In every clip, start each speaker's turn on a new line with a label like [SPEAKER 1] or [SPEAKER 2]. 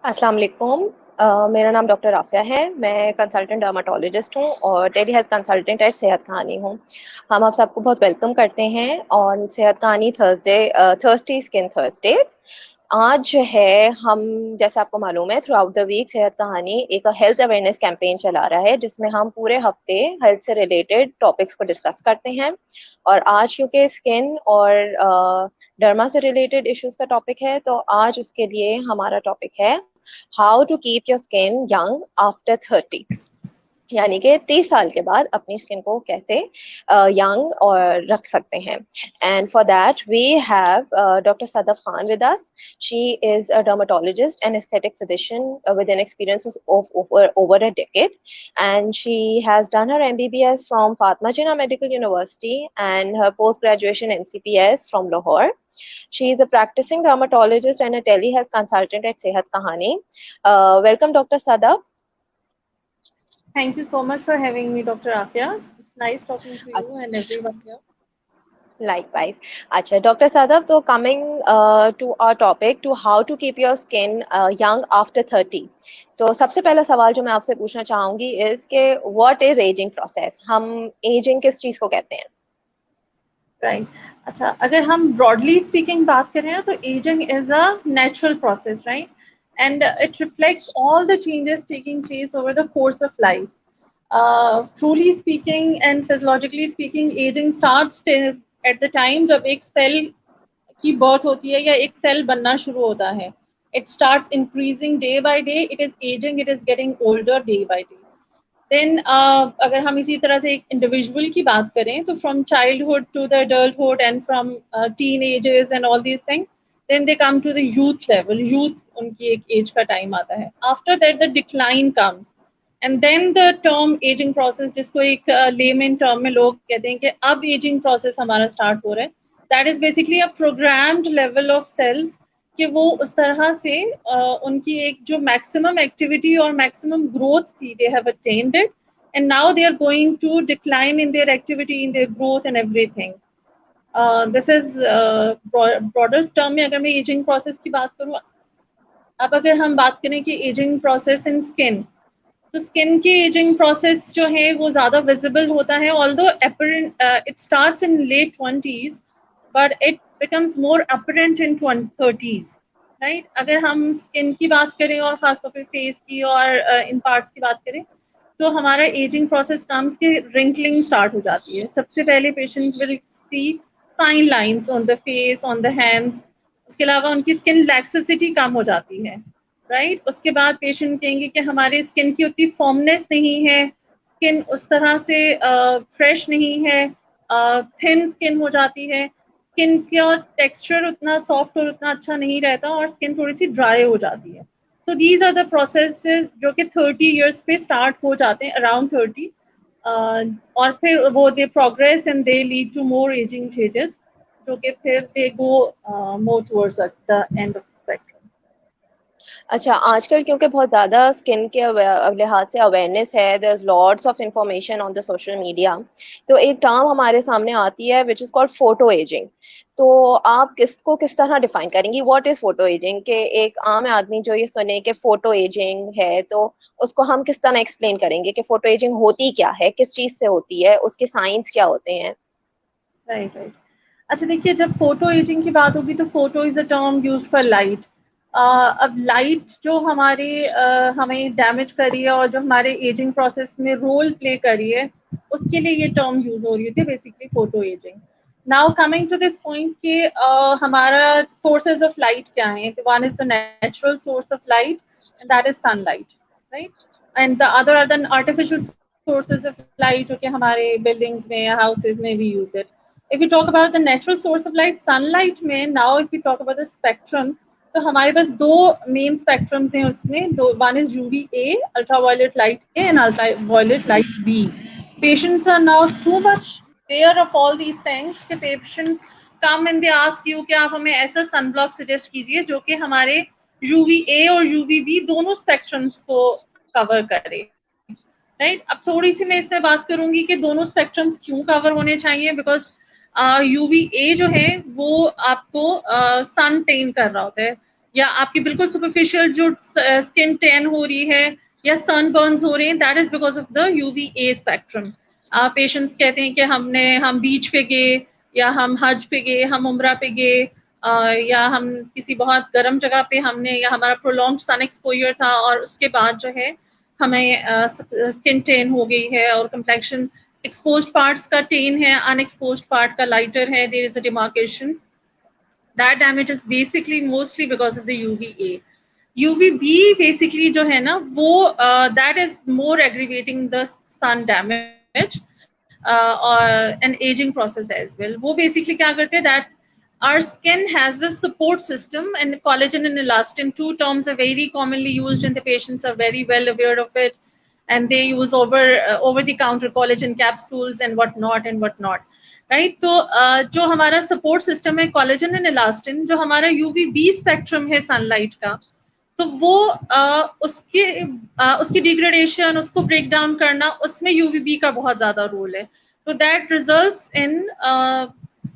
[SPEAKER 1] अस्सलाम वालेकुम। मेरा नाम डॉक्टर आफिया है। मैं कंसल्टेंट डर्माटोलॉजिस्ट हूँ और टेली हेल्थ कंसल्टेंट एट सेहत कहानी हूँ। हम आप सबको बहुत वेलकम करते हैं और सेहत कहानी थर्सडे स्किन थर्सडेज। आज जो है हम, जैसे आपको मालूम है, थ्रू आउट द वीक सेहत कहानी एक हेल्थ अवेयरनेस कैंपेन चला रहा है जिसमें हम पूरे हफ्ते हेल्थ से रिलेटेड टॉपिक्स को डिस्कस करते हैं। और आज क्योंकि स्किन और डर्मा से रिलेटेड इश्यूज का टॉपिक है, तो आज उसके लिए हमारा टॉपिक है how to keep your skin young after 30। यानी कि 30 साल के बाद अपनी स्किन को कैसे यंग और रख सकते हैं। And for that we have doctor Sadaf Khan with us. She is a dermatologist and aesthetic physician with an experience of over a decade, and she has done her MBBS from Fatma Jinnah Medical University and her post graduation MCPS from Lahore. She is a practicing dermatologist and a telehealth consultant at Sehat Kahani. Welcome, Dr. Sadaf.
[SPEAKER 2] Thank you so much for having me, Dr. Afia. It's nice talking to you and everyone here.
[SPEAKER 1] Likewise. अच्छा, Dr. Sadaf, तो coming to our topic, to how to keep your skin young after 30. तो सबसे पहला सवाल जो मैं आपसे पूछना चाहूंगी is कि what is aging process? हम aging किस चीज को कहते हैं?
[SPEAKER 2] Right. अच्छा, अगर हम broadly speaking बात करें ना, तो aging is a natural process, right? And it reflects all the changes taking place over the course of life. Truly speaking and physiologically speaking, aging starts at the time जब एक cell की birth होती है या एक cell बनना शुरू होता है. It starts increasing day by day. It is aging. It is getting older day by day. Then अगर हम इसी तरह से एक इंडिविजुअल की बात करें, तो from childhood to the adulthood and from teen ages and all these things, then they come to the youth level. Youth उनकी एक एज का टाइम आता है. After that the decline comes and then the term ageing process, जिसको एक lemon term में लोग कहते हैं कि अब एजिंग प्रोसेस हमारा स्टार्ट हो रहा है. That is basically a programmed level of cells कि वो उस तरह से उनकी एक जो मैक्सिमम एक्टिविटी और मैक्सिमम ग्रोथ थी, they have attend it, and now they are going to decline in their activity, in their growth and everything. This is broader term में अगर मैं एजिंग प्रोसेस की बात करूँ. अब अगर हम बात करें कि एजिंग प्रोसेस इन स्किन, तो स्किन की एजिंग प्रोसेस जो है वो ज़्यादा विजिबल होता है. Although it starts in late 20s, but it becomes more apparent in 30s, right? अगर हम स्किन की बात करें और खासतौर पे फेस की और इन पार्ट्स की बात करें, तो हमारा एजिंग प्रोसेस कम्स के रिंकलिंग स्टार्ट हो जाती है. सबसे पहले patient will see fine lines on the face, on the hands. उसके अलावा उनकी स्किन लैक्सिसिटी कम हो जाती है, राइट? उसके बाद पेशेंट कहेंगे कि हमारे स्किन की उतनी फॉर्मनेस नहीं है, स्किन उस तरह से फ्रेश नहीं है, थिन स्किन हो जाती है, स्किन का टेक्सचर उतना सॉफ्ट और उतना अच्छा नहीं रहता और स्किन थोड़ी सी ड्राई हो जाती है. So these are the processes जो कि 30 इयर्स पे स्टार्ट हो जाते हैं, अराउंड 30. और फिर वो they progress and they lead to more ageing stages, जो कि फिर they go more towards the end of spectrum.
[SPEAKER 1] अच्छा, आजकल क्योंकि बहुत ज़्यादा स्किन के लिहाज से अवेयरनेस है, there is lots of information on the social media, तो एक टर्म हमारे सामने आती है which is called photo ageing. तो आप किसको किस तरह डिफाइन करेंगी, व्हाट इज फोटो एजिंग? के एक आम आदमी जो ये सुने कि फोटो एजिंग है, तो उसको हम किस तरह एक्सप्लेन करेंगे कि फोटो एजिंग होती क्या है, किस चीज़ से होती है, उसके साइंस क्या होते हैं?
[SPEAKER 2] Right, right. अच्छा, देखिए, जब फोटो एजिंग की बात होगी तो photo is a term use for light. अब लाइट जो हमें डैमेज करी है और जो हमारे एजिंग प्रोसेस में रोल प्ले करी है, उसके लिए ये टर्म यूज हो रही होती है, basically photo ageing. Now coming to this point कि हमारा सोर्सेज ऑफ लाइट क्या है. One is the natural source of light and that is sunlight, right? And the other are the artificial sources of light जो कि हमारे buildings में, houses में भी यूज है. If we talk about the natural source of light, sunlight में, now if we talk about the spectrum, तो हमारे पास दो मेन स्पेक्ट्रम्स हैं उसमें. दो, one is UVA, ultraviolet light A, and ultraviolet light B. Patients are now too much aware of all these things कि patients come and they ask you कि आप हमें ऐसा sunblock suggest कीजिए जो कि हमारे UVA और UVB दोनों स्पेक्ट्रम्स को कवर करे, राइट? अब थोड़ी सी मैं इसमें बात करूंगी कि दोनों स्पेक्ट्रम्स क्यों कवर होने चाहिए. बिकॉज UVA जो है वो आपको सन टेन कर रहा होता है. या आपकी बिल्कुल सुपरफिशियल जो स्किन टैन हो रही है या सनबर्न्स हो रहे हैं, that is because of the UVA spectrum. Patients कहते हैं कि हम बीच पे गए, या हम हज पे गए, हम उम्रा पे गए, या हम किसी बहुत गर्म जगह पे हमने, या हमारा प्रोलॉन्ग सन एक्सपोजर था और उसके बाद जो है हमें स्किन टेन हो गई है और कम्प्लेक्शन एक्सपोज्ड पार्ट्स का टेन है, अनएक्सपोज्ड पार्ट का लाइटर है, there is a demarcation. That damage is basically mostly because of the UVA. UVB basically जो है ना वो that is more aggravating the sun damage or an aging process as well. वो basically क्या करते हैं that our skin has a support system, and collagen and elastin, two terms are very commonly used and the patients are very well aware of it, and they use over the counter collagen capsules and whatnot. Right तो जो हमारा support system है collagen and elastin, जो हमारा UVB spectrum है sunlight का, तो वो उसकी डिग्रेडेशन, उसको ब्रेक डाउन करना, उसमें यूवीबी का बहुत ज्यादा रोल है। तो दैट रिजल्ट्स इन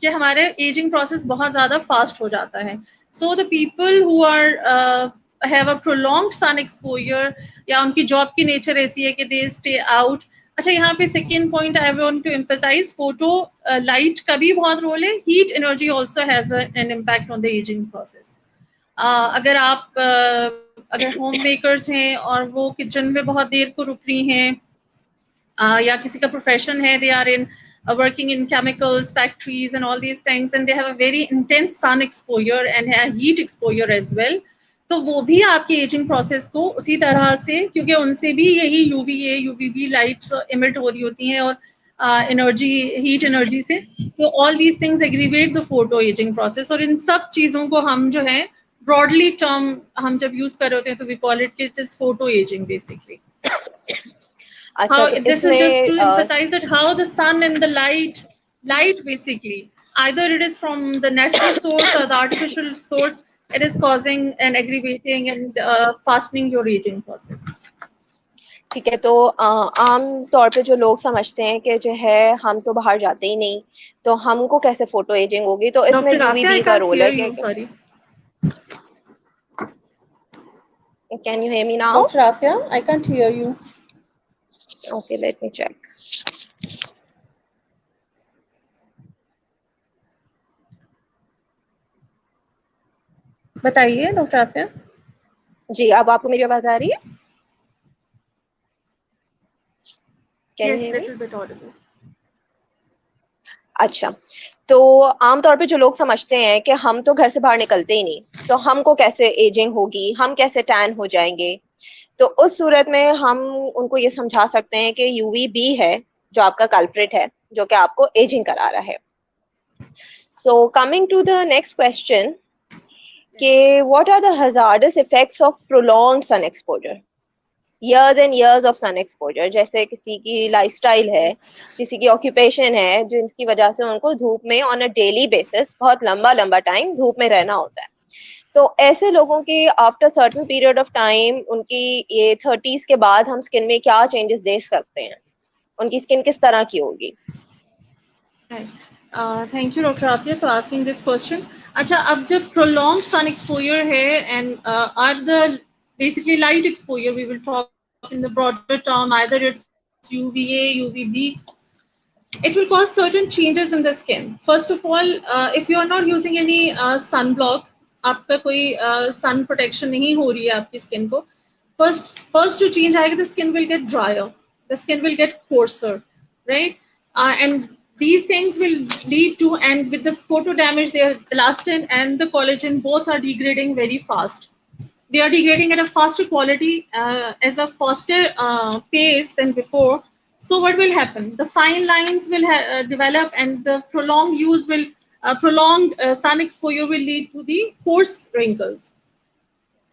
[SPEAKER 2] कि हमारे एजिंग प्रोसेस बहुत ज्यादा फास्ट हो जाता है। So the people who are have a prolonged sun exposure, या उनकी जॉब की नेचर ऐसी है कि दे स्टे आउट। अच्छा, यहाँ पे second point I want to emphasise, photo light का भी बहुत रोल है। Heat energy also has an impact on the ageing process. अगर आप अगर होम मेकर्स हैं और वो किचन में बहुत देर को रुक रही हैं, या किसी का प्रोफेशन है, they are in working in chemicals factories and all these things, and they have a very intense sun exposure and heat exposure as well, तो वो भी आपके एजिंग प्रोसेस को उसी तरह से, क्योंकि उनसे भी यही यूवीए यूवीबी लाइट्स इमिट हो रही होती हैं और एनर्जी, हीट एनर्जी से, तो all these things aggravate the photo ageing process. और इन सब चीज़ों को हम जो है ब्रॉडली टर्म हम जब यूज कर रहे होते हैं तो we call it it is photo ageing basically.
[SPEAKER 1] अच्छा,
[SPEAKER 2] How
[SPEAKER 1] तो
[SPEAKER 2] this is just to
[SPEAKER 1] इसमें
[SPEAKER 2] emphasize that how the sun and the light basically, either it is from the natural source or the artificial source, it is causing and aggravating and fastening your aging process.
[SPEAKER 1] ठीक है, तो आम तौर पे जो लोग समझते हैं कि जो है हम तो बाहर जाते ही नहीं, तो हमको कैसे फोटो एजिंग होगी, तो इसमें
[SPEAKER 2] Dr. Afia, I
[SPEAKER 1] यूवीबी का
[SPEAKER 2] can't
[SPEAKER 1] रोल
[SPEAKER 2] hear
[SPEAKER 1] है
[SPEAKER 2] you,
[SPEAKER 1] कि
[SPEAKER 2] sorry.
[SPEAKER 1] Can you hear me now?
[SPEAKER 2] Dr. Afia, I can't hear you.
[SPEAKER 1] Okay, let me check.
[SPEAKER 2] बताइए डॉक्टर आफिया।
[SPEAKER 1] जी, अब आपको मेरी आवाज आ रही है? Can you
[SPEAKER 2] Yes,
[SPEAKER 1] hear me?
[SPEAKER 2] little bit audible.
[SPEAKER 1] अच्छा, तो आमतौर पे जो लोग समझते हैं कि हम तो घर से बाहर निकलते ही नहीं, तो हमको कैसे एजिंग होगी, हम कैसे टैन हो जाएंगे, तो उस सूरत में हम उनको ये समझा सकते हैं कि यूवीबी है जो आपका कल्प्रिट है, जो कि आपको एजिंग करा रहा है। So coming to the next question कि what are the hazardous effects of prolonged sun exposure, years and years of sun exposure। जैसे किसी की लाइफस्टाइल है, किसी की ऑक्यूपेशन है, जिसकी वजह से उनको धूप में ऑन अ डेली बेसिस बहुत लंबा लंबा टाइम धूप में रहना होता है, तो ऐसे लोगों की after certain period of time, उनकी ये 30s के बाद हम स्किन में क्या चेंजेस देख सकते हैं, उनकी स्किन किस तरह की होगी?
[SPEAKER 2] Thank you doctor Afia for asking this question. अच्छा, अब जब प्रोलॉन्ग सन एक्सपोजर है and are the basically light exposure, we will talk in the broader term, either it's UVA, UVB, it will cause certain changes in the skin. First of all, if you are not using any sunblock, आपका कोई sun protection नहीं हो रही है आपकी skin को, first जो change आएगा, the skin will get drier, the skin will get coarser, right? And these things will lead to, and with this photo damage, the elastin and the collagen both are degrading very fast. They are degrading at a faster quality, as a faster pace than before. So what will happen? The fine lines will develop, and the prolonged use will prolonged sun exposure will lead to the coarse wrinkles.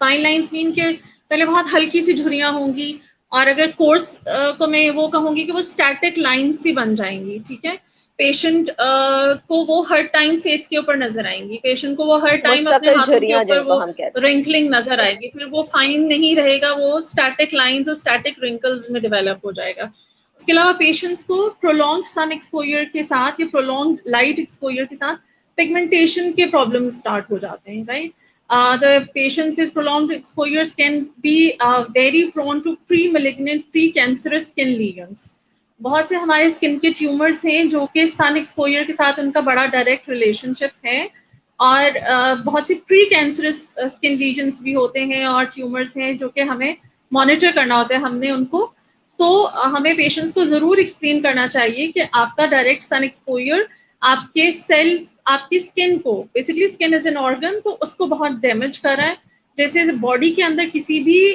[SPEAKER 2] Fine lines mean के पहले बहुत हल्की सी झुर्रियां होंगी, और अगर course को मैं वो कहूंगी कि वो स्टैटिक लाइंस सी बन जाएंगी, ठीक है। पेशेंट को वो हर टाइम फेस के ऊपर नजर आएंगी, पेशेंट को वो हर टाइम अपने हाथों के ऊपर वो रिंकलिंग नजर आएगी, फिर वो फाइन नहीं रहेगा, वो स्टैटिक लाइंस और स्टैटिक रिंकल्स में डेवलप हो जाएगा। उसके अलावा पेशेंट्स को प्रोलॉन्ग सन एक्सपोजर के साथ या प्रोलॉन्ग लाइट एक्सपोजर के साथ पिगमेंटेशन के प्रॉब्लम स्टार्ट हो जाते हैं, right. The patients with prolonged exposures can be very prone to pre-malignant, pre-cancerous skin lesions. बहुत से हमारे स्किन के ट्यूमर्स हैं जो कि सन एक्सपोजर के साथ उनका बड़ा डायरेक्ट रिलेशनशिप है, और बहुत सी प्री कैंसरस स्किन लीजन्स भी होते हैं और ट्यूमर्स हैं जो कि हमें मॉनिटर करना होता है हमने उनको। हमें पेशेंट्स को ज़रूर एक्सप्लेन करना चाहिए कि आपका डायरेक्ट सन एक्सपोजर आपके सेल्स, आपकी स्किन को, basically skin is an organ, तो उसको बहुत डैमेज कर रहा है। जैसे बॉडी के अंदर किसी भी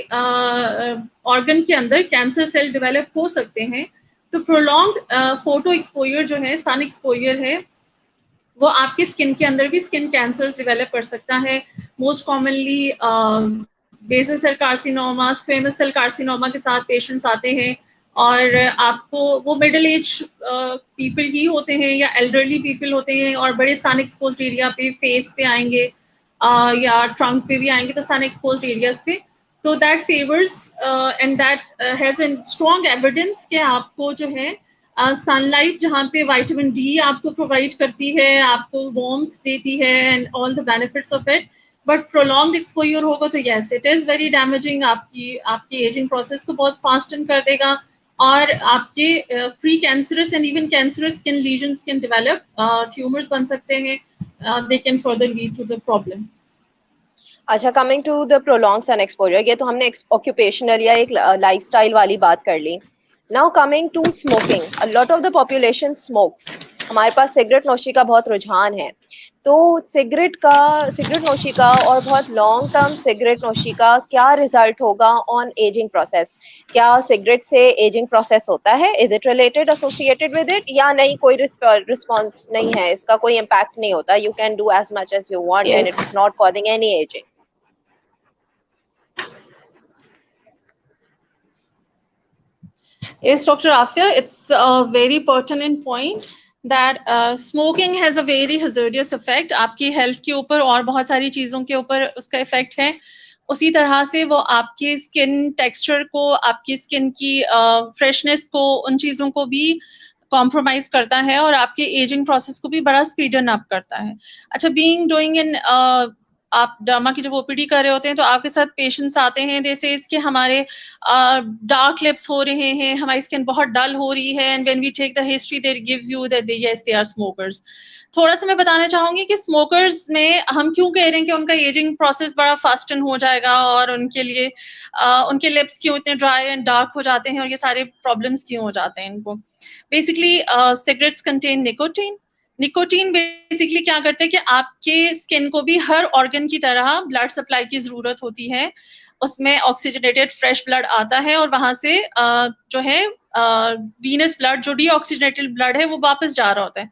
[SPEAKER 2] ऑर्गन के अंदर कैंसर सेल डेवलप हो सकते हैं, तो प्रोलॉन्ग फोटो एक्सपोजर जो है, सन एक्सपोजर है, वो आपके स्किन के अंदर भी स्किन कैंसर्स डेवलप कर सकता है। Most commonly basal cell carcinoma, squamous cell carcinoma के साथ पेशेंट्स आते हैं, और आपको वो मिडिल एज पीपल ही होते हैं या एल्डरली पीपल होते हैं, और बड़े सन एक्सपोज्ड एरिया पे, फेस पे आएंगे या ट्रंक पे भी आएंगे, तो सन एक्सपोज्ड एरियाज पे, तो that favours and that has a strong evidence कि आपको जो है सनलाइट जहाँ पे विटामिन डी आपको प्रोवाइड करती है, आपको वार्मथ देती है and all the benefits of it, but prolonged exposure होगा तो yes it is very damaging, आपकी एजिंग प्रोसेस को बहुत फास्टन कर देगा, और आपके pre cancerous and even cancerous skin lesions can develop, tumours बन सकते हैं, they can further lead to the problem.
[SPEAKER 1] अच्छा, coming to the prolong sun exposure, ये तो हमने ऑक्यूपेशनल या एक लाइफस्टाइल वाली बात कर ली। Now coming to smoking, a lot of the population smokes. हमारे पास सिगरेट नोशी का बहुत रुझान है, तो सिगरेट नोशी का और बहुत लॉन्ग टर्म सिगरेट नोशी का क्या रिजल्ट होगा ऑन एजिंग प्रोसेस? क्या सिगरेट से एजिंग प्रोसेस होता है? Is it related, associated with it, या नहीं? कोई रिस्पॉन्स नहीं है, इसका कोई इम्पैक्ट नहीं होता, you can do as much as you want and
[SPEAKER 2] Yes.
[SPEAKER 1] It's not causing any ageing?
[SPEAKER 2] Yes, Dr. Afia, it's a very pertinent point that smoking has a very hazardous effect आपकी health के ऊपर और बहुत सारी चीज़ों के ऊपर उसका इफेक्ट है। उसी तरह से वो आपके स्किन टेक्सचर को, आपकी स्किन की फ्रेशनेस को, उन चीज़ों को भी कॉम्प्रोमाइज करता है और आपके एजिंग प्रोसेस को भी बड़ा स्पीडन अप करता है। अच्छा, बीइंग डूइंग इन आप डर्मा की जब ओपीडी कर रहे होते हैं तो आपके साथ पेशेंट्स आते हैं, जैसे इसके हमारे डार्क लिप्स हो रहे हैं, हमारी स्किन बहुत डल हो रही है, and when we take the history there gives you that yes they are smokers. थोड़ा सा मैं बताना चाहूंगी कि स्मोकर्स में हम क्यों कह रहे हैं कि उनका एजिंग प्रोसेस बड़ा फास्टन हो जाएगा, और उनके लिए उनके लिप्स क्यों इतने ड्राई एंड डार्क हो जाते हैं, और ये सारे प्रॉब्लम्स क्यों हो जाते हैं इनको। Basically cigarettes contain nicotine. Nicotine basically क्या करते हैं कि आपके स्किन को भी हर ऑर्गन की तरह ब्लड सप्लाई की जरूरत होती है, उसमें ऑक्सीजनेटेड फ्रेश ब्लड आता है, और वहां से जो है वीनस ब्लड, जो डीऑक्सीजनेटेड ब्लड है, वो वापस जा रहा होता है।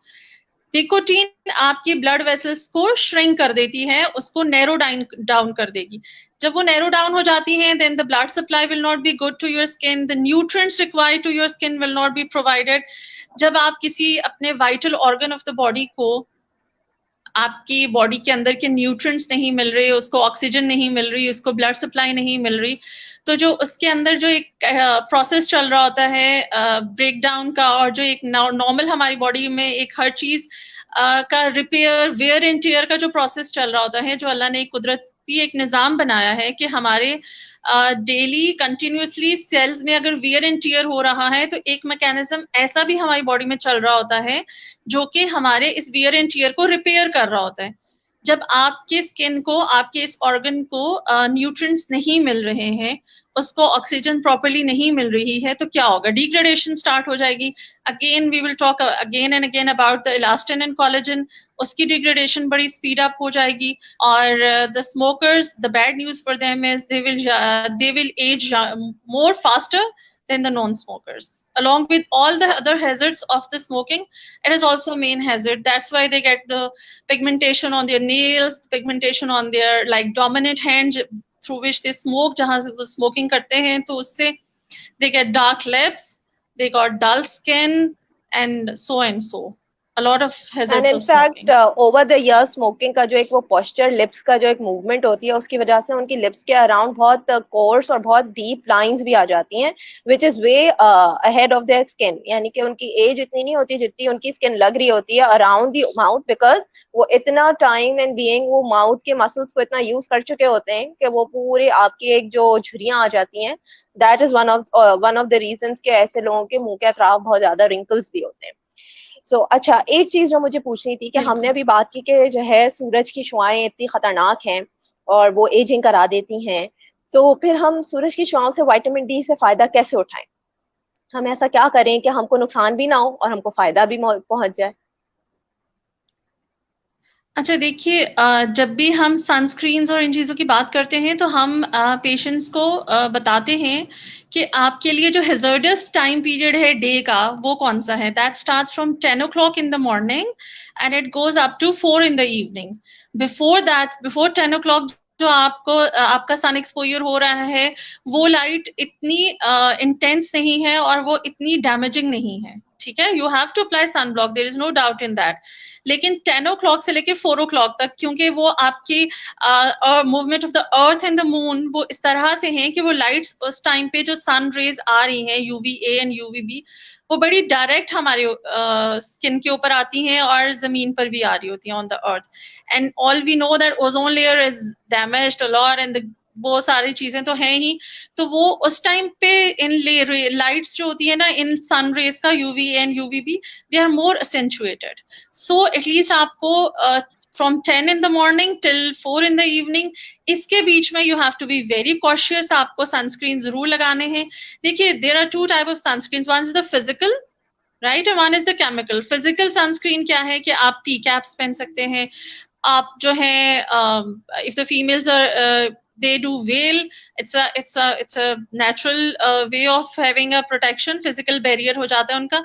[SPEAKER 2] निकोटीन आपकी ब्लड वेसल्स को श्रिंक कर देती है, उसको नैरो डाउन कर देगी। जब वो नैरो डाउन हो जाती हैं, then the blood supply will not be good to your skin, the nutrients required to your skin will not be provided. जब आप किसी अपने vital organ of the body को, आपकी बॉडी के अंदर के न्यूट्रिएंट्स नहीं मिल रहे, उसको ऑक्सीजन नहीं मिल रही, उसको ब्लड सप्लाई नहीं मिल रही, तो जो उसके अंदर जो एक प्रोसेस चल रहा होता है ब्रेक डाउन का, और जो एक नॉर्मल हमारी बॉडी में एक हर चीज का रिपेयर, वेयर एंड टेयर का जो प्रोसेस चल रहा होता है, जो अल्लाह ने एक कुदरती एक निज़ाम बनाया है कि हमारे डेली कंटिन्यूसली सेल्स में अगर वेयर एंड टीयर हो रहा है, तो एक मैकेनिज्म ऐसा भी हमारी बॉडी में चल रहा होता है जो कि हमारे इस वेयर एंड टीयर को रिपेयर कर रहा होता है। जब आपके स्किन को, आपके इस ऑर्गन को न्यूट्रिएंट्स नहीं मिल रहे हैं, उसको ऑक्सीजन प्रॉपर्ली नहीं मिल रही है, तो क्या होगा? डिग्रेडेशन स्टार्ट हो जाएगी। Again we will talk again and again about the elastin and collagen, उसकी डिग्रेडेशन बड़ी स्पीड अप हो जाएगी। और the smokers, the bad news for them is they will age more faster than the non-smokers. Along with all the other hazards of the smoking, it is also a main hazard. That's why they get the pigmentation on their nails, pigmentation on their like dominant hand through which they smoke, जहाँ से वो smoking करते हैं, तो उससे they get dark lips, they got dull skin, and so and so. a lot of
[SPEAKER 1] and
[SPEAKER 2] hazards of
[SPEAKER 1] in fact
[SPEAKER 2] smoking.
[SPEAKER 1] Over the year smoking का जो एक वो पोस्चर लिप्स का जो एक मूवमेंट होती है उसकी वजह से उनकी लिप्स के अराउंड बहुत कोर्स और बहुत डीप लाइंस भी आ जाती हैं which is way ahead of their skin, यानी कि उनकी एज इतनी नहीं होती जितनी उनकी स्किन लग रही होती है अराउंड द माउथ, बिकॉज वो इतना टाइम एंड बीइंग वो माउथ के मसल्स को इतना यूज कर चुके होते हैं कि वो पूरे आपकी एक जो झुर्रियां आ जाती हैं, that is one of the reasons के ऐसे लोगों के मुंह के अतराफ बहुत ज्यादा रिंकल्स भी होते हैं। अच्छा, एक चीज जो मुझे पूछनी थी कि हमने
[SPEAKER 2] बिल्कुल।
[SPEAKER 1] अभी बात की कि जो है सूरज की शुआएं इतनी खतरनाक हैं और वो एजिंग करा देती हैं, तो फिर हम सूरज की शुआओं से विटामिन डी से फायदा कैसे उठाएं? हम ऐसा क्या करें कि हमको नुकसान भी ना हो और हमको फायदा भी पहुंच जाए?
[SPEAKER 2] अच्छा देखिए, जब भी हम सनस्क्रीन्स और इन चीज़ों की बात करते हैं तो हम पेशेंट्स को बताते हैं कि आपके लिए जो हैज़ार्डस टाइम पीरियड है डे का वो कौन-सा है। That starts from 10 o'clock in the morning and it goes up to 4 in the evening. Before that, before 10 o'clock जो आपको आपका सन एक्सपोज़र हो रहा है, वो लाइट इतनी इंटेंस नहीं है और वो इतनी डैमेजिंग नहीं है, ठीक है? You have to apply sunblock, there is no doubt in that. लेकिन 10 o'clock से लेके 4 o'clock तक, क्योंकि वो आपकी movement of the earth and the moon वो इस तरह से हैं कि वो लाइट्स उस टाइम पे जो सन रेज आ रही हैं, यूवीए एंड यूवीबी, वो बड़ी डायरेक्ट हमारे स्किन के ऊपर आती हैं और जमीन पर भी आ रही होती हैं on the earth. And all we know that ozone layer is damaged a lot and वो सारी चीजें तो हैं ही। तो वो उस टाइम पे इन लाइट्स जो होती है ना, इन सन रेज का UV and UVB, they are more accentuated. So at least आपको from 10 in the morning till 4 in the evening, इसके बीच में you have to be very cautious. आपको सनस्क्रीन जरूर लगाने हैं। देखिए, there are two type of sunscreen, one is the physical, right, and one is the chemical. Physical sunscreen क्या है कि आप पी कैप्स पहन सकते हैं, आप जो है if the females are they do veil, it's a natural way of having a protection, physical barrier हो जाता है उनका।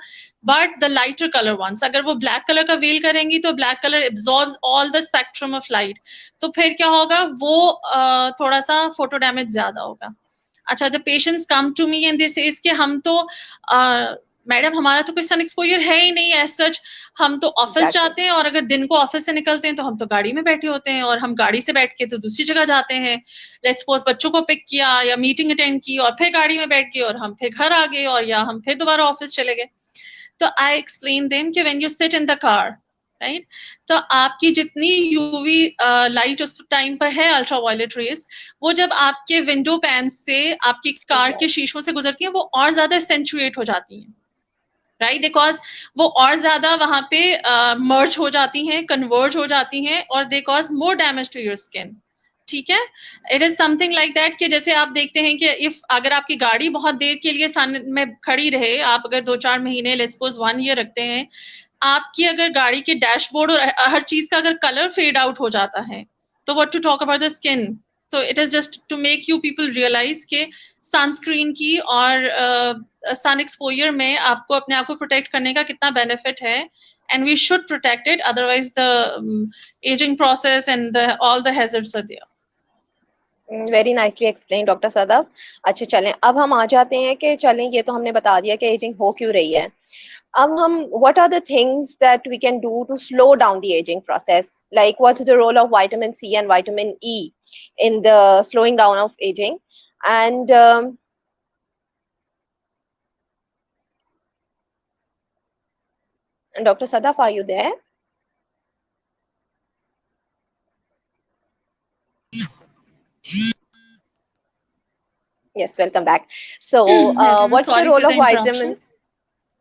[SPEAKER 2] But the lighter colour ones, अगर वो ब्लैक कलर का वेल करेंगी तो black colour absorbs all the spectrum of light, तो फिर क्या होगा, वो थोड़ा सा फोटो डैमेज ज्यादा होगा। अच्छा, the patients come to me and this is कि हम तो मैडम हमारा तो कोई सन एक्सपोजर है ही नहीं एज सच, हम तो ऑफिस
[SPEAKER 1] एग्जैक्टली।
[SPEAKER 2] जाते हैं और अगर दिन को ऑफिस से निकलते हैं तो हम तो गाड़ी में बैठे होते हैं और हम गाड़ी से बैठ के तो दूसरी जगह जाते हैं। लेट्स सपोज बच्चों को पिक किया या मीटिंग अटेंड की और फिर गाड़ी में बैठ गए और हम फिर घर आ गए और या हम फिर दोबारा ऑफिस चले गए। तो आई एक्सप्लेन देम कि when you sit in the car, right, तो आपकी जितनी यूवी लाइट उस टाइम पर है, अल्ट्रावायलेट रेज, वो जब आपके विंडो पैन से आपकी कार के शीशों से गुजरती हैं वो और ज्यादा एसेंचुएट हो जाती हैं, राइट, बिकॉज वो और ज्यादा वहां पे मर्ज हो जाती हैं, कन्वर्ज हो जाती हैं और they cause more damage to your skin. ठीक है, it is something like that कि जैसे आप देखते हैं कि इफ अगर आपकी गाड़ी बहुत देर के लिए सन में खड़ी रहे, आप अगर 2-4 महीने, लेट्स सपोज 1 year रखते हैं, आपकी अगर गाड़ी के डैशबोर्ड और हर चीज का अगर कलर फेड आउट हो जाता है, तो what to talk about the skin. तो it is just to make you people realise के सनस्क्रीन की और सन एक्सपोजर में आपको अपने आप को प्रोटेक्ट करने का कितना बेनिफिट है, and we should protect it, otherwise the ageing process and all the hazards are there.
[SPEAKER 1] Very nicely explain doctor Sadab. अच्छा चलें, अब हम आ जाते हैं कि चलें, ये तो हमने बता दिया कि एजिंग हो क्यों रही है। अब हम what are the things that we can do to slow down the aging process? Like what's the role of vitamin C and vitamin E in the slowing down of aging? And Dr. Sadaf, are you there? Yes, welcome back. So, what's the
[SPEAKER 2] Sorry for
[SPEAKER 1] role
[SPEAKER 2] the
[SPEAKER 1] of
[SPEAKER 2] interruption.
[SPEAKER 1] vitamins?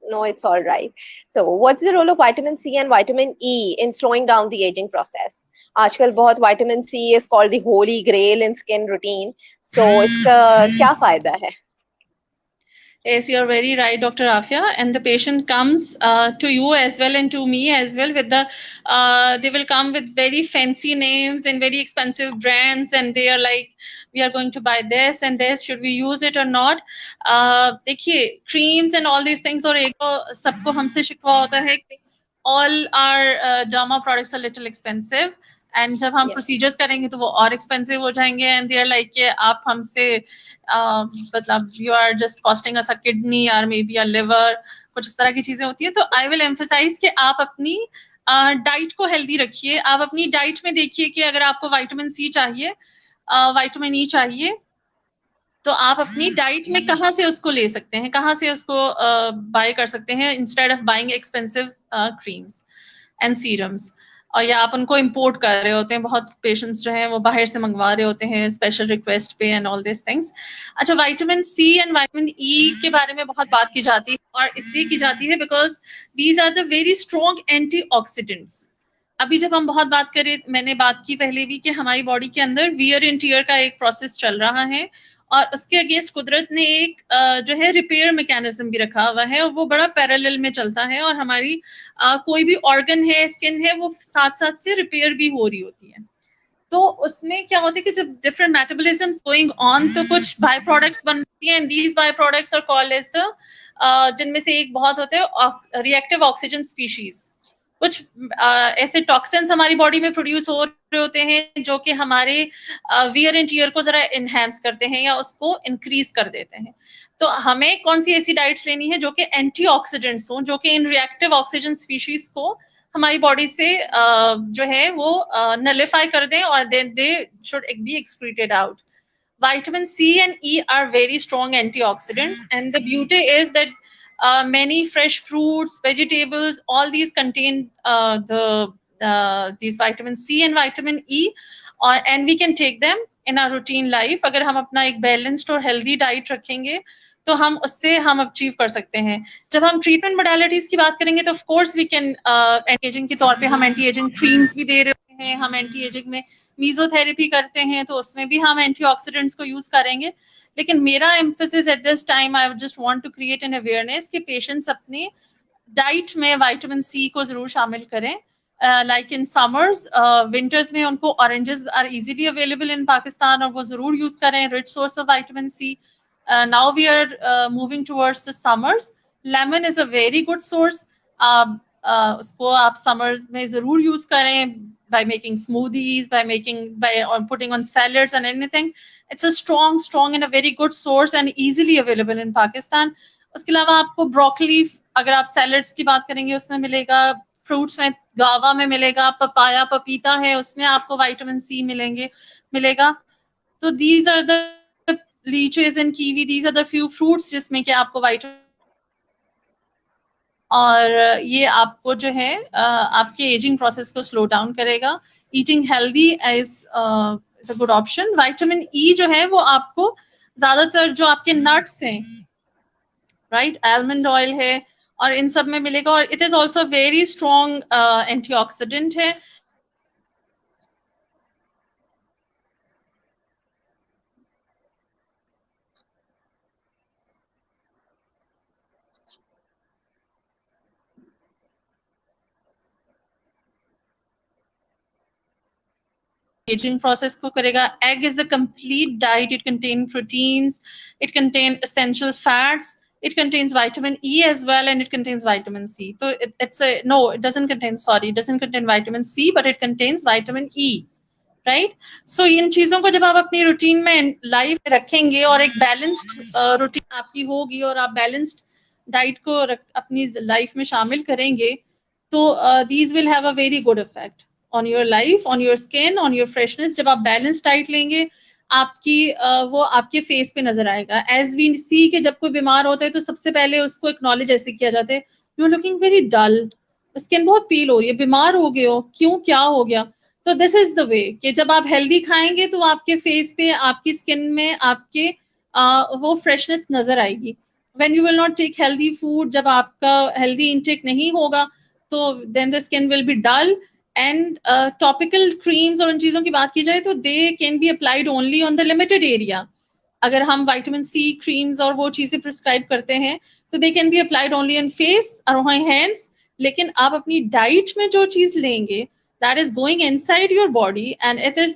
[SPEAKER 1] No, it's all right. So, what's the role of vitamin C and vitamin E in slowing down the aging process? आजकल बहुत vitamin C is called the holy grail in skin routine. So, इसका क्या फायदा है?
[SPEAKER 2] Yes, you're very right, Dr. Afia. And the patient comes to you as well and to me as well with the, they will come with very fancy names and very expensive brands, and they are like, we are going to buy this and this, should we use it or not? देखिए, creams and all these things, और एक तो सबको हमसे शिकवा होता है कि all our derma products are little expensive, and जब हम प्रोसीजर्स करेंगे तो वो और एक्सपेंसिव हो जाएंगे, एंड दे आर लाइक कि आप हमसे मतलब you are just costing us a kidney और मे बी अ लिवर, कुछ इस तरह की चीजें होती है। तो आई विल एम्फेसाइज कि आप अपनी डाइट को हेल्दी रखिए। आप अपनी डाइट में देखिए कि अगर आपको विटामिन सी चाहिए, विटामिन ई चाहिए, तो आप अपनी डाइट में कहाँ से उसको ले सकते हैं, कहाँ से उसको बाय कर सकते हैं, instead of buying expensive creams and serums. और या आप उनको इंपोर्ट कर रहे होते हैं, बहुत पेशेंट्स जो हैं वो बाहर से मंगवा रहे होते हैं स्पेशल रिक्वेस्ट पे एंड ऑल दिस थिंग्स। अच्छा, vitamin C and vitamin E के बारे में बहुत बात की जाती है, और इसलिए की जाती है because these are the very strong antioxidants. अभी जब हम बहुत बात करें, मैंने बात की पहले भी कि हमारी बॉडी के अंदर वियर एंड टियर का एक प्रोसेस चल रहा है, और उसके अगेंस्ट कुदरत ने एक जो है रिपेयर मैकेनिज्म भी रखा हुआ है, और वो बड़ा पैरेलल में चलता है, और हमारी कोई भी ऑर्गन है, स्किन है, वो साथ साथ से रिपेयर भी हो रही होती है। तो उसमें क्या होता है कि जब डिफरेंट मेटाबॉलिज्म गोइंग ऑन, तो कुछ बाय प्रोडक्ट्स बनती हैं, and these by products are called as the, जिनमें से एक बहुत होते हैं रिएक्टिव ऑक्सीजन स्पीशीज। कुछ ऐसे टॉक्सिन्स हमारी बॉडी में प्रोड्यूस हो रहे होते हैं जो कि हमारे वियर एंड टियर को जरा इनहेंस करते हैं या उसको इंक्रीज कर देते हैं। तो हमें कौन सी ऐसी डाइट्स लेनी है जो कि एंटीऑक्सीडेंट्स हों, जो कि इन रिएक्टिव ऑक्सीजन स्पीशीज को हमारी बॉडी से जो है वो नलिफाई कर दें, और then they should be excreted out. Vitamin C and E are very strong antioxidants, and the beauty is that many fresh fruits, vegetables, all these contain these vitamin C and vitamin E, and we can take them in our routine life. अगर हम अपना एक balanced और healthy diet रखेंगे, तो हम उससे हम अचीव कर सकते हैं। जब हम ट्रीटमेंट मोडालिटीज की बात करेंगे, तो of course we can anti ageing के तौर पे हम एंटी एजिंग क्रीम्स भी दे रहे हैं, हम एंटी एजिंग में मीजोथेरेपी करते हैं, तो उसमें भी हम एंटीऑक्सीडेंट्स को यूज करेंगे। लेकिन मेरा emphasis at this time, I just want to create an awareness कि पेशेंट्स अपने डाइट में विटामिन सी को जरूर शामिल करें। लाइक इन समर्स, विंटर्स में उनको oranges are easily available in Pakistan, और वो जरूर यूज करें, rich source of vitamin C. now we are moving towards the summers. Lemon is a very good source. उसको आप summers में जरूर यूज करें, by making smoothies, by putting on salads and anything. It's a strong and a very good source and easily available in Pakistan. उसके अलावा आपको broccoli, अगर आप सैलड्स की बात करेंगे, उसमें मिलेगा। फ्रूट्स में गावा में मिलेगा, पपाया, पपीता है, उसमें आपको विटामिन सी मिलेगा। तो these are the leches and kiwi, these are the few fruits जिसमें कि आपको विटामिन, और ये आपको जो है आपके एजिंग प्रोसेस को स्लो डाउन करेगा। Eating healthy is a good option. Vitamin E जो है वो आपको ज्यादातर जो आपके नट्स हैं, राइट, आलमंड ऑयल है, और इन सब में मिलेगा, और it is also very strong antioxidant है। aging process को करेगा। Egg is a complete diet. It contains proteins, it contains essential fats, it contains vitamin E as well, and it contains vitamin C. So it doesn't contain vitamin C, but it contains vitamin E. Right. So इन चीजों को जब आप अपनी routine में life में रखेंगे, और एक बैलेंस्ड रूटीन आपकी होगी, और आप बैलेंस्ड डाइट को अपनी लाइफ में शामिल करेंगे, तो these will have a very good effect on your life, on your skin, on your freshness. जब आप बैलेंस डाइट लेंगे, आपकी वो आपके फेस पे नजर आएगा। एज वी सी कि जब कोई बीमार होता है, तो सबसे पहले उसको एक्नॉलेज ऐसे किया जाता है, you are looking very dull, skin बहुत पील हो रही है, बीमार हो गए हो, क्यों, क्या हो गया? तो दिस इज द वे कि जब आप हेल्दी खाएंगे, तो आपके फेस पे, आपकी स्किन में, आपके वो फ्रेशनेस नजर आएगी। When you will not take healthy food, जब आपका हेल्दी इंटेक नहीं होगा, तो then the skin will be dull. And topical creams और उन चीजों की बात की जाए, तो they can be applied only on the limited area. अगर हम विटामिन सी क्रीम्स और वो चीजें प्रिस्क्राइब करते हैं, तो they can be applied only on face और हैंड्स। लेकिन आप अपनी डाइट में जो चीज लेंगे, that is going inside your body, and it is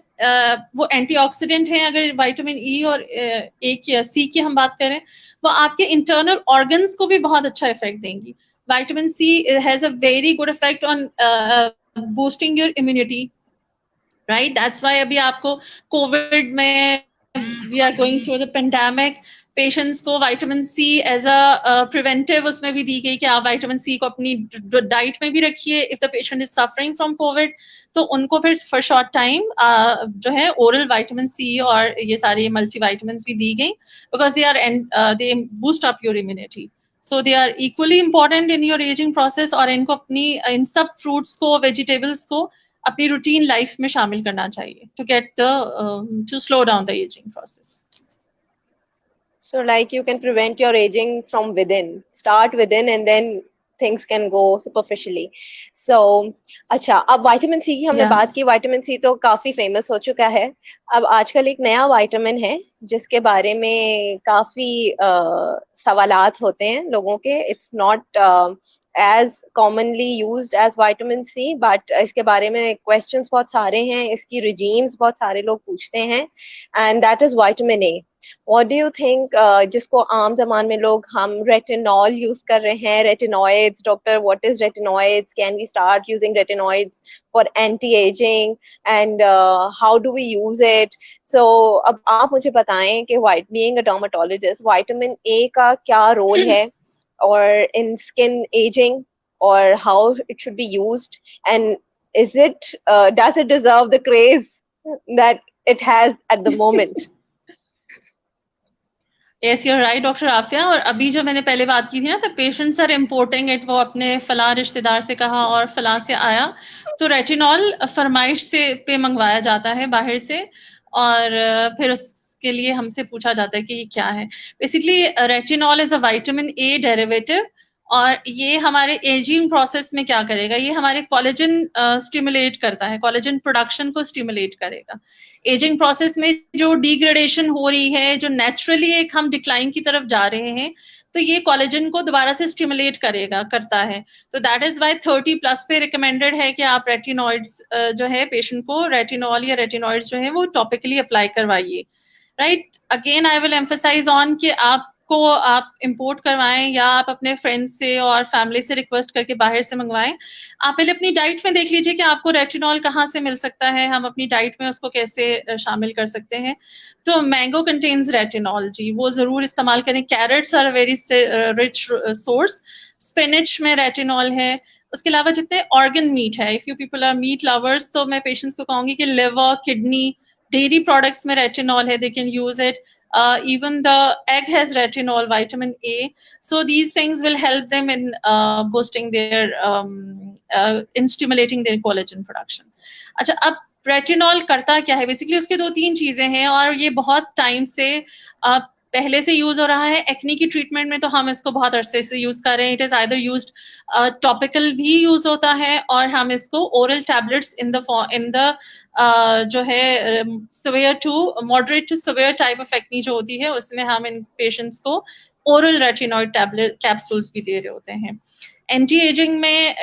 [SPEAKER 2] वो एंटीऑक्सीडेंट है। अगर विटामिन ई और ए की सी की हम बात करें, वो आपके इंटरनल ऑर्गन्स को भी बहुत अच्छा इफेक्ट देंगी। Vitamin C has a very good effect on boosting your immunity, right. That's why अभी आपको कोविड में, we are going through the pandemic, patients को vitamin C as a preventive उसमें भी दी गई कि आप विटामिन सी को अपनी डाइट में भी रखिए if the patient is suffering from Covid, तो उनको फिर फॉर शॉर्ट टाइम जो है ओरल विटामिन सी और ये सारे मल्टी विटामिन भी दी गई, because they boost up your immunity, so they are equally important in your ageing process. और इनको अपनी इन सब फ्रूट्स को, वेजिटेबल्स को अपनी रूटीन लाइफ में शामिल करना चाहिए to get the to slow down the ageing process.
[SPEAKER 1] So like you can prevent your aging from within, start within and then things can go superficially. So अच्छा, अब vitamin C की हमने बात की, विटामिन सी तो काफी famous हो चुका है। अब आजकल एक नया विटामिन है जिसके बारे में काफी सवालात होते हैं लोगों के। It's not as commonly used as vitamin C, but इसके बारे में questions बहुत सारे हैं, इसकी regimes बहुत सारे लोग पूछते हैं, and that is vitamin A. What do you think? जिसको आम जबान में लोग हम retinol use कर रहे हैं, retinoids. Doctor, what is retinoids? Can we start using retinoids for anti-aging? And how do we use it? So अब आप मुझे बताएं कि being a dermatologist, vitamin A का क्या role है or in skin aging, or how it should be used, and is it does it deserve the craze that it has at the moment?
[SPEAKER 2] Yes, you're right, doctor Afia. और अभी जो मैंने पहले बात की थी ना, तो पेशेंट्स आर इम्पोर्टिंग इट, वो अपने फला रिश्तेदार से कहा और फला से आया, तो रेटिनॉल फरमाइश से पे मंगवाया जाता है बाहर से, और फिर उसके लिए हमसे पूछा जाता है कि ये क्या है। Basically retinol is a vitamin A derivative, और ये हमारे एजिंग प्रोसेस में क्या करेगा, ये हमारे कोलेजन स्टिमुलेट करता है, कोलेजन प्रोडक्शन को स्टिमुलेट करेगा। एजिंग प्रोसेस में जो डिग्रेडेशन हो रही है, जो नेचुरली एक हम डिक्लाइन की तरफ जा रहे हैं, तो ये कोलेजन को दोबारा से स्टिमुलेट करता है। तो दैट इज वाई 30+ पे रिकमेंडेड है कि आप रेटिनॉइड्स जो है पेशेंट को रेटिनॉल या रेटिनॉइड्स जो है वो टॉपिकली अप्लाई करवाइए। Right, again I will emphasise on कि आप इंपोर्ट करवाएं या आप अपने फ्रेंड्स से और फैमिली से रिक्वेस्ट करके बाहर से मंगवाएं। आप पहले अपनी डाइट में देख लीजिए कि आपको रेटिनॉल कहाँ से मिल सकता है, हम अपनी डाइट में उसको कैसे शामिल कर सकते हैं। तो मैंगो कंटेन्स रेटिनॉल, जी वो जरूर इस्तेमाल करें। Carrots are very rich source. Spinach में रेटिनॉल है। उसके अलावा जितने ऑर्गन मीट है, if you people are meat lovers, तो मैं पेशेंट्स को कहूंगी कि लिवर, किडनी, डेयरी प्रोडक्ट्स में रेटिनॉल है, they can use it. Even the egg has retinol, vitamin A, so these things will help them in boosting their in stimulating their collagen production. अच्छा, अब retinol करता क्या है? Basically उसके 2-3 चीजें हैं, और ये बहुत टाइम से पहले से यूज हो रहा है। एक्नी की ट्रीटमेंट में तो हम इसको बहुत अरसे से यूज कर रहे हैं। It is either used topical भी यूज होता है, और हम इसको ओरल टैबलेट्स इन द जो है severe to moderate to severe type of acne जो होती है, उसमें हम इन पेशेंट्स को ओरल रेटिनॉइड टैबलेट कैप्सूल्स भी दे रहे होते हैं। Anti-aging में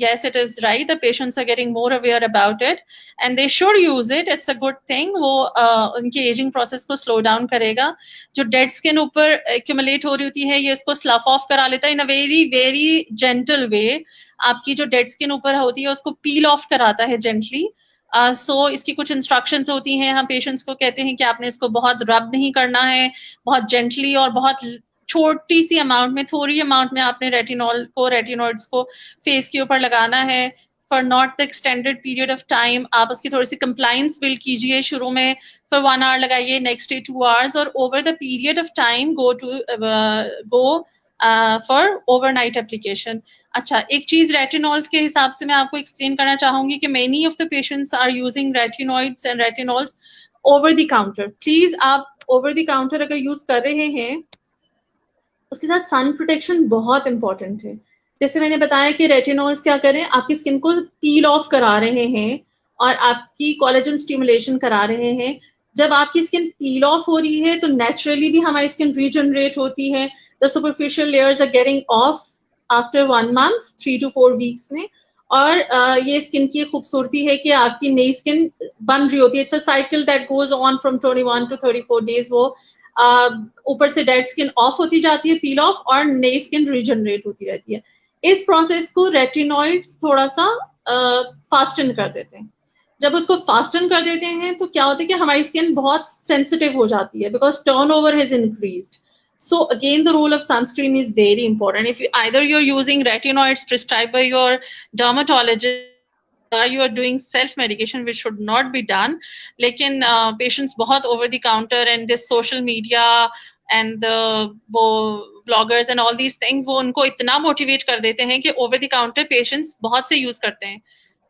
[SPEAKER 2] yes, it is right, the patients are getting more aware about it and they should use it. It's a good thing. वो उनकी aging process को slow down करेगा। जो dead skin ऊपर accumulate हो रही होती है, ये इसको slough off करा लेता है in a very very gentle way। आपकी जो dead skin ऊपर होती है उसको peel off कराता है gently। सो इसकी कुछ इंस्ट्रक्शंस होती हैं। हम पेशेंट्स को कहते हैं कि आपने इसको बहुत रब नहीं करना है, बहुत जेंटली और बहुत छोटी सी अमाउंट में, थोड़ी अमाउंट में आपने रेटिनॉइड्स को फेस के ऊपर लगाना है for not the extended period of time. आप उसकी थोड़ी सी कंप्लाइंस बिल्ड कीजिए। शुरू में फॉर 1 आवर लगाइए, नेक्स्ट डे 2 आवर्स, और over the period of time go for overnight application. अच्छा, एक चीज रेटिनॉल्स के हिसाब से मैं आपको एक्सप्लेन करना चाहूंगी कि many of the patients are using retinoids and retinols over the counter. Please आप ओवर द काउंटर अगर यूज कर रहे हैं, उसके साथ सन प्रोटेक्शन बहुत इंपॉर्टेंट है। जैसे मैंने बताया कि रेटिनॉल्स क्या करें, आपकी स्किन को पील ऑफ करा रहे हैं और आपकी कोलेजन स्टिमुलेशन करा रहे हैं। जब आपकी स्किन पील ऑफ हो रही है तो नेचुरली भी हमारी स्किन रीजनरेट होती है। The superficial layers are getting off after 1 month, 3 to 4 weeks में। और ये स्किन की खूबसूरती है कि आपकी नई स्किन बन रही होती है। It's a cycle that goes on from 21 to 34 days. वो ऊपर से डेड स्किन ऑफ होती जाती है, पील ऑफ, और नई स्किन रीजनरेट होती रहती है। इस प्रोसेस को रेटिनॉइड्स थोड़ा सा फास्टन कर देते हैं। जब उसको फास्टन कर देते हैं तो क्या होता है कि हमारी स्किन बहुत सेंसिटिव हो जाती है, because turnover has increased. So again, the role of sunscreen is very important. If either you're using retinoids prescribed by your dermatologist or you are doing self medication, which should not be done. लेकिन patients बहुत over the counter and this social media and the वो bloggers and all these things, वो उनको इतना motivate कर देते हैं कि over the counter patients बहुत से use करते हैं.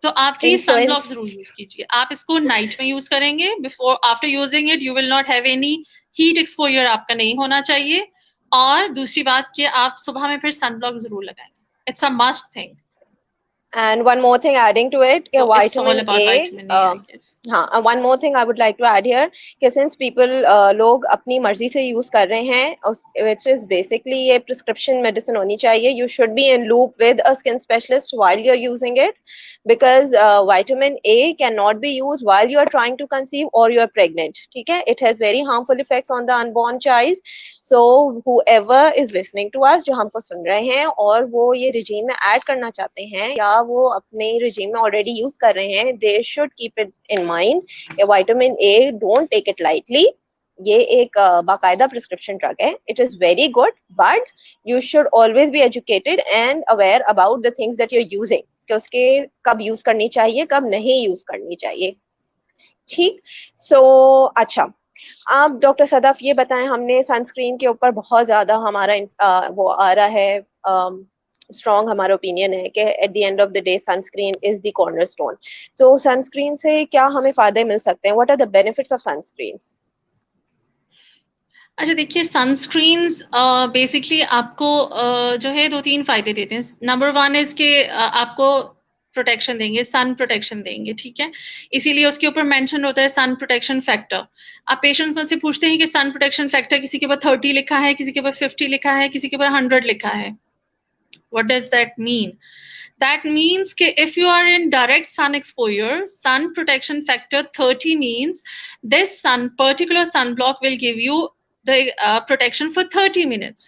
[SPEAKER 2] तो आप प्लीज सनब्लॉक जरूर यूज कीजिए. आप इसको नाइट में यूज करेंगे. Before after using it you will not have any heat exposure, आपका नहीं होना चाहिए. और दूसरी बात कि आप सुबह में फिर सनब्लॉक जरूर लगाएंगे. It's a must thing.
[SPEAKER 1] And one more thing adding to it,
[SPEAKER 2] So it's all
[SPEAKER 1] vitamin
[SPEAKER 2] about
[SPEAKER 1] A.
[SPEAKER 2] vitamin A, I guess.
[SPEAKER 1] हाँ, one more thing I would like to add here कि since people लोग अपनी मर्जी से use कर रहे हैं, which is basically ये prescription medicine होनी चाहिए. You should be in loop with a skin specialist while you're using it, because vitamin A cannot be used while you are trying to conceive or you are pregnant. ठीक है? It has very harmful effects on the unborn child. So whoever is listening to us, जो हमको सुन रहे हैं और वो ये regime में add करना चाहते हैं या वो अपने regime में already use कर रहे हैं, they should keep it in mind. Vitamin A, don't take it lightly. ये एक बाकायदा प्रिस्क्रिप्शन ड्रग है. It is very good, but you should always be educated and aware about the things that you are using, कि उसके कब use करनी चाहिए, कब नहीं यूज करनी चाहिए. ठीक. सो अच्छा, आप डॉक्टर सदफ ये बताएं, हमने सनस्क्रीन के ऊपर बहुत ज्यादा हमारा वो आ रहा है, स्ट्रॉन्ग हमारा ओपिनियन है कि at the end of the day sunscreen is the cornerstone. तो सनस्क्रीन से क्या हमें फायदे मिल सकते हैं? What are the benefits of sunscreens?
[SPEAKER 2] अच्छा देखिए, सनस्क्रीन्स बेसिकली आपको जो है 2-3 फायदे देते हैं. नंबर 1 इज कि आपको प्रोटेक्शन देंगे, सन प्रोटेक्शन देंगे. ठीक है, इसीलिए उसके ऊपर मेंशन होता है सन प्रोटेक्शन फैक्टर. आप पेशेंट्स में से पूछते हैं कि सन प्रोटेक्शन फैक्टर किसी के ऊपर 30 लिखा है, किसी के ऊपर 50 लिखा है, किसी के ऊपर 100 लिखा है. What does that mean? That means कि if you are in direct sun exposure, sun protection factor 30 means this particular sunblock will give you the protection for 30 minutes.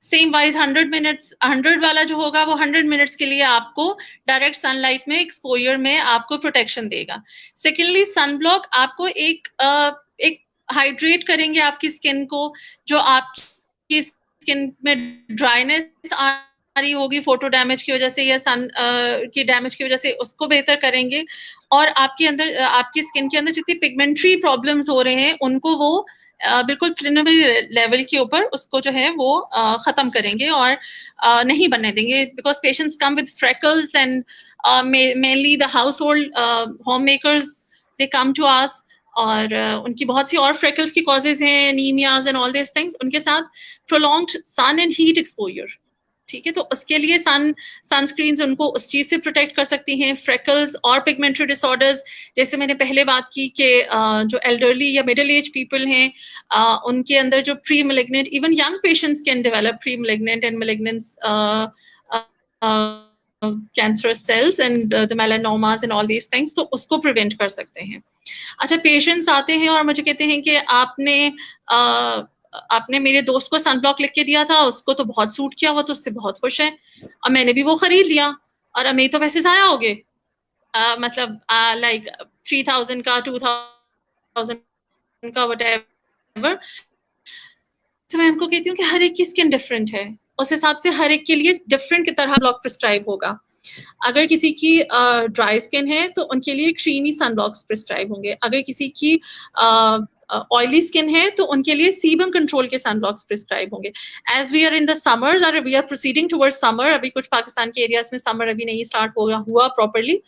[SPEAKER 2] Same wise 100 minutes, 100 वाला जो होगा वो 100 minutes के लिए आपको direct sunlight में exposure में आपको protection देगा. Secondly, sunblock आपको एक hydrate करेंगे आपकी skin को, जो आपकी skin में dryness रही होगी फोटो डैमेज की वजह से या सन की डैमेज की वजह से, उसको बेहतर करेंगे. और आपके अंदर, आपकी स्किन के अंदर जितनी पिगमेंट्री प्रॉब्लम्स हो रहे हैं उनको वो बिल्कुल प्रिलिमिनरी लेवल के ऊपर उसको जो है वो खत्म करेंगे और नहीं बनने देंगे. Because patients come with freckles and mainly the household homemakers, they come to us, और उनकी बहुत सी और फ्रेकल्स की कॉजेज हैं, anaemias and all this things. उनके साथ prolonged sun and heat exposure. ठीक है, तो उसके लिए सनस्क्रीन्स उनको उस चीज से प्रोटेक्ट कर सकती हैं. फ्रेकल्स और पिगमेंटरी डिसऑर्डर्स, जैसे मैंने पहले बात की कि जो एल्डरली या मिडिल एज पीपल हैं, उनके अंदर जो premalignant, even young patients can develop premalignant and malignance cancerous cells and the melanomas and all these things, तो उसको प्रिवेंट कर सकते हैं. अच्छा, पेशेंट्स आते हैं और मुझे कहते हैं कि आपने मेरे दोस्त को सनब्लॉक लिख के दिया था, उसको तो बहुत सूट किया, वो तो उससे बहुत खुश है, और मैंने भी वो खरीद लिया, और अब मेरे तो पैसे जाया हो गए. मतलब लाइक 3000 का, 2000 का, व्हाटएवर. तो मैं उनको कहती हूँ कि हर एक की स्किन डिफरेंट है, उस हिसाब से हर एक के लिए डिफरेंट की तरह ब्लॉक प्रिस्क्राइब होगा. अगर किसी की ड्राई स्किन है तो उनके लिए क्रीमी सनब्लॉक्स प्रिस्क्राइब होंगे. अगर किसी की ऑयली स्किन है तो उनके लिए सीबम कंट्रोल के सनब्लॉक्स प्रिस्क्राइब होंगे. As we are in the summers, और we are proceeding towards summer, अभी कुछ पाकिस्तान के एरियाज में समर अभी नहीं स्टार्ट हुआ प्रॉपर्ली.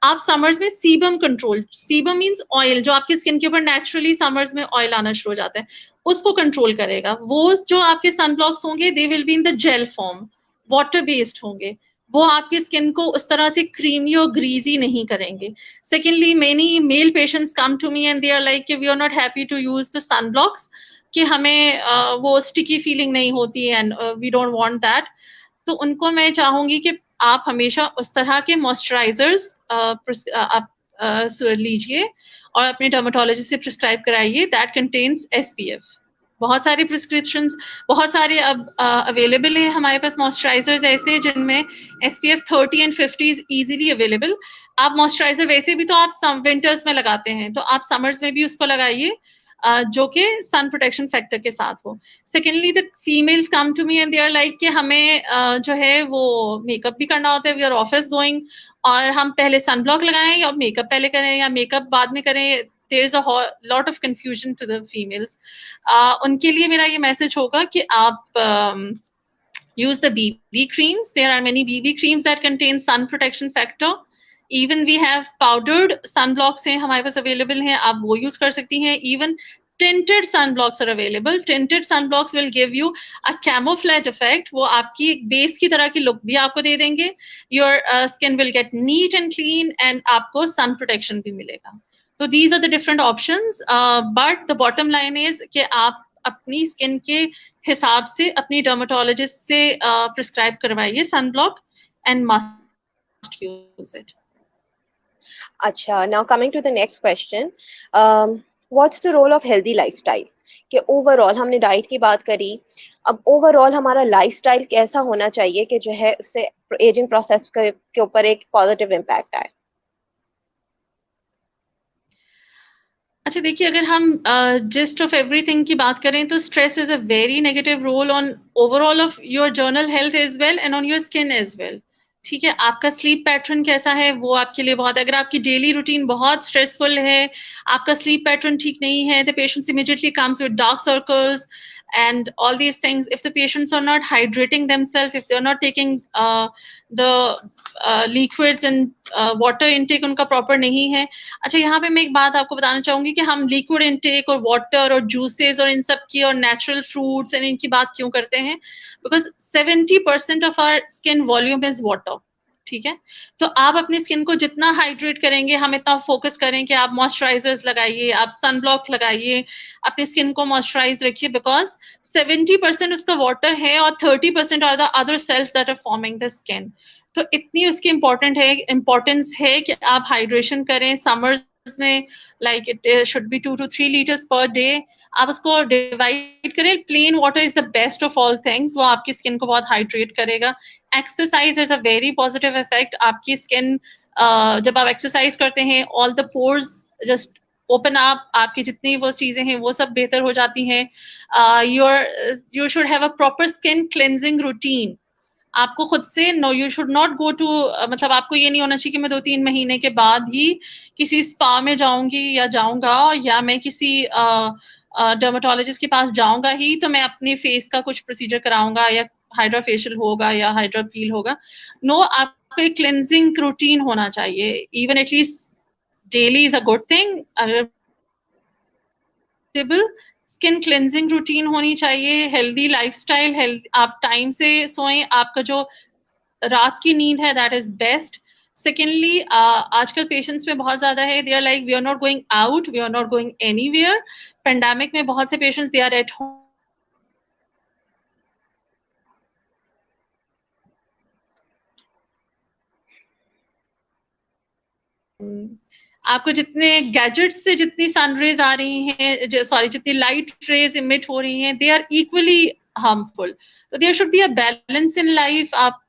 [SPEAKER 2] आप समर्स में sebum control, sebum means oil, जो आपकी स्किन के ऊपर नेचुरली समर्स में ऑयल आना शुरू हो जाता है, उसको कंट्रोल करेगा. वो जो आपके सनब्लॉक्स होंगे, they will be in the jail form, water based होंगे, वो आपकी स्किन को उस तरह से क्रीमी और ग्रीजी नहीं करेंगे. Secondly, many male patients come to me and they are like we are not happy to use the sunblocks, कि हमें वो स्टिकी फीलिंग नहीं होती and we don't want that. तो उनको मैं चाहूंगी कि आप हमेशा उस तरह के मॉइस्चराइजर्स लीजिए और अपने डर्मेटोलॉजिस्ट से प्रिस्क्राइब कराइए दैट कंटेन्स SPF. बहुत सारे प्रिस्क्रिप्शंस, बहुत सारे अब अवेलेबल है हमारे पास मॉइस्चराइजर्स ऐसे जिनमें SPF 30 and 50 is easily available. आप मॉइस्चराइजर वैसे भी तो आप सम विंटर्स में लगाते हैं, तो आप समर्स में भी उसको लगाइए जो कि सन प्रोटेक्शन फैक्टर के साथ हो। Secondly the females come to me and they are like कि हमें जो है वो मेकअप भी करना होता है, वी आर ऑफिस गोइंग, और हम पहले सन ब्लॉक लगाएं या मेकअप पहले करें या मेकअप बाद में करें। There is a lot of confusion to the females. उनके लिए मेरा ये मैसेज होगा कि आप use the BB creams. There are many BB creams that contain sun protection factor. Even we have powdered sunblocks हैं हमारे पास available हैं, आप वो use कर सकती हैं. Even tinted sunblocks are available. Tinted sunblocks will give you a camouflage effect. वो आपकी एक base की तरह की look भी आपको दे देंगे. Your skin will get neat and clean and आपको sun protection भी मिलेगा. तो these are the different options. But the bottom line is कि आप अपनी स्किन के हिसाब से अपनी डर्मेटोलॉजिस्ट से प्रिस्क्राइब करवाइए sunblock and must use it.
[SPEAKER 1] अच्छा, now coming to the next question, what's the role of healthy lifestyle? कि ओवरऑल हमने डाइट की बात करी, अब ओवरऑल हमारा लाइफस्टाइल कैसा होना चाहिए कि जो है उससे एजिंग प्रोसेस के ऊपर एक पॉजिटिव इम्पैक्ट आए?
[SPEAKER 2] अच्छा देखिए, अगर हम जिस्ट ऑफ एवरीथिंग की बात करें तो stress is a very negative role on overall of your general health as well and on your skin as well. ठीक है, आपका स्लीप पैटर्न कैसा है वो आपके लिए बहुत, अगर आपकी डेली रूटीन बहुत स्ट्रेसफुल है, आपका स्लीप पैटर्न ठीक नहीं है, the patients immediately comes with dark circles and all these things. If the patients are not hydrating themselves, if they're not taking the liquids and water intake उनका proper नहीं है। अच्छा, यहाँ पे मैं एक बात आपको बताना चाहूंगी कि हम लिक्विड इनटेक और वाटर और जूसेस और इन सब की और नेचुरल फ्रूट्स एंड इनकी बात क्यों करते हैं? Because 70% of our skin volume is water. ठीक है, तो आप अपनी स्किन को जितना हाइड्रेट करेंगे, हम इतना फोकस करें कि आप मॉइस्चराइजर्स लगाइए, आप सनब्लॉक लगाइए, अपनी स्किन को मॉइस्चराइज रखिए, बिकॉज 70% उसका वाटर है और 30% are the other cells that are forming the skin. तो इतनी उसकी इम्पोर्टेंस है कि आप हाइड्रेशन करें समर्स में, like it should be 2 to 3 litres per day. आप उसको डिवाइड करें, plain water is the best of all things, वो आपकी स्किन को बहुत हाइड्रेट करेगा। Exercise is a very positive effect, आपकी स्किन जब आप एक्सरसाइज करते हैं all the pores just open up, आपकी जितनी वो चीजें हैं वो सब बेहतर हो जाती हैं। You should have a proper skin cleansing routine. आपको खुद से no, you should not go to, मतलब आपको ये नहीं होना चाहिए कि मैं 2-3 महीने के बाद ही किसी स्पा में जाऊंगी या जाऊंगा या मैं किसी डर्मेटोलॉजिस्ट के पास जाऊंगा ही तो मैं अपने फेस का कुछ प्रोसीजर कराऊंगा या हाइड्रा फेशियल होगा या हाइड्रा पील होगा। नो, आपको एक क्लेंजिंग रूटीन होना चाहिए, even at least daily is a good thing. Skin cleansing routine होनी चाहिए, हेल्दी लाइफस्टाइल, आप टाइम से सोएं, आपका जो रात की नींद है दैट इज बेस्ट। सेकेंडली आजकल पेशेंट्स में बहुत ज्यादा है, they are like we are not going out, we are not going anywhere. Pandemic में बहुत से patients they are at home. आपको जितने गैजेट्स से जितनी सनरेज आ रही हैं, सॉरी जितनी लाइट रेज इमिट हो रही हैं, दे आर इक्वली हार्मफुल। तो there should be a balance in life. आप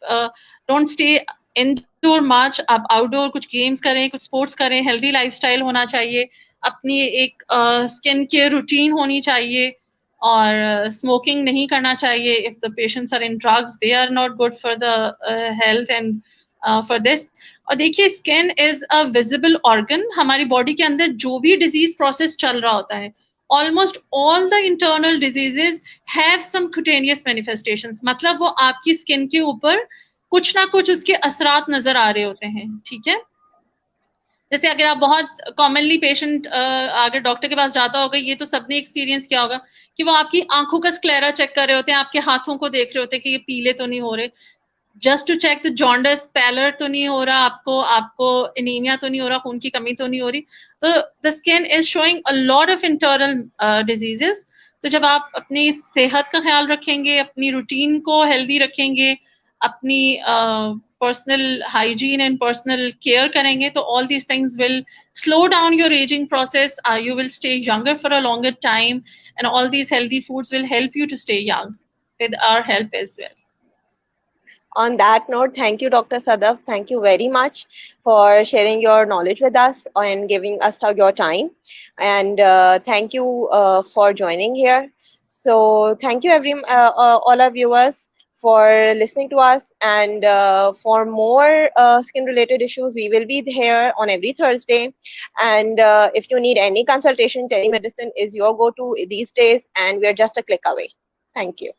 [SPEAKER 2] डोंट स्टे इनडोर मच, आप आउटडोर कुछ गेम्स करें, कुछ स्पोर्ट्स करें, हेल्दी लाइफस्टाइल होना चाहिए, अपनी एक स्किन केयर रूटीन होनी चाहिए, और स्मोकिंग नहीं करना चाहिए। If the patients are in drugs, they are not good for the health and for this. और देखिए, skin is a visible organ, हमारी बॉडी के अंदर जो भी डिजीज प्रोसेस चल रहा होता है, almost all the internal diseases have some cutaneous manifestations, मतलब वो आपकी स्किन के ऊपर कुछ ना कुछ उसके असरात नजर आ रहे होते हैं। ठीक है, जैसे अगर आप बहुत कॉमनली पेशेंट अगर डॉक्टर के पास जाता होगा, ये तो सबने एक्सपीरियंस किया होगा कि वो आपकी आंखों का स्क्लेरा चेक कर रहे होते हैं, आपके हाथों को देख रहे होते हैं कि ये पीले तो नहीं हो रहे, just to check the jaundice pallor तो नहीं हो रहा, आपको एनीमिया तो नहीं हो रहा, खून की कमी तो नहीं हो रही। तो the skin is showing a lot of internal diseases. तो जब आप अपनी सेहत का ख्याल रखेंगे, अपनी रूटीन को हेल्दी रखेंगे, अपनी personal hygiene and personal care करेंगे, तो all these things will slow down your aging process. You will stay younger for a longer time, and all these healthy foods will help you to stay young with our help as well.
[SPEAKER 1] On that note, thank you, Dr. Sadaf. Thank you very much for sharing your knowledge with us and giving us your time. And thank you for joining here. So thank you, all our viewers, for listening to us. And for more skin-related issues, we will be here on every Thursday. And if you need any consultation, telemedicine is your go-to these days, and we're just a click away. Thank you.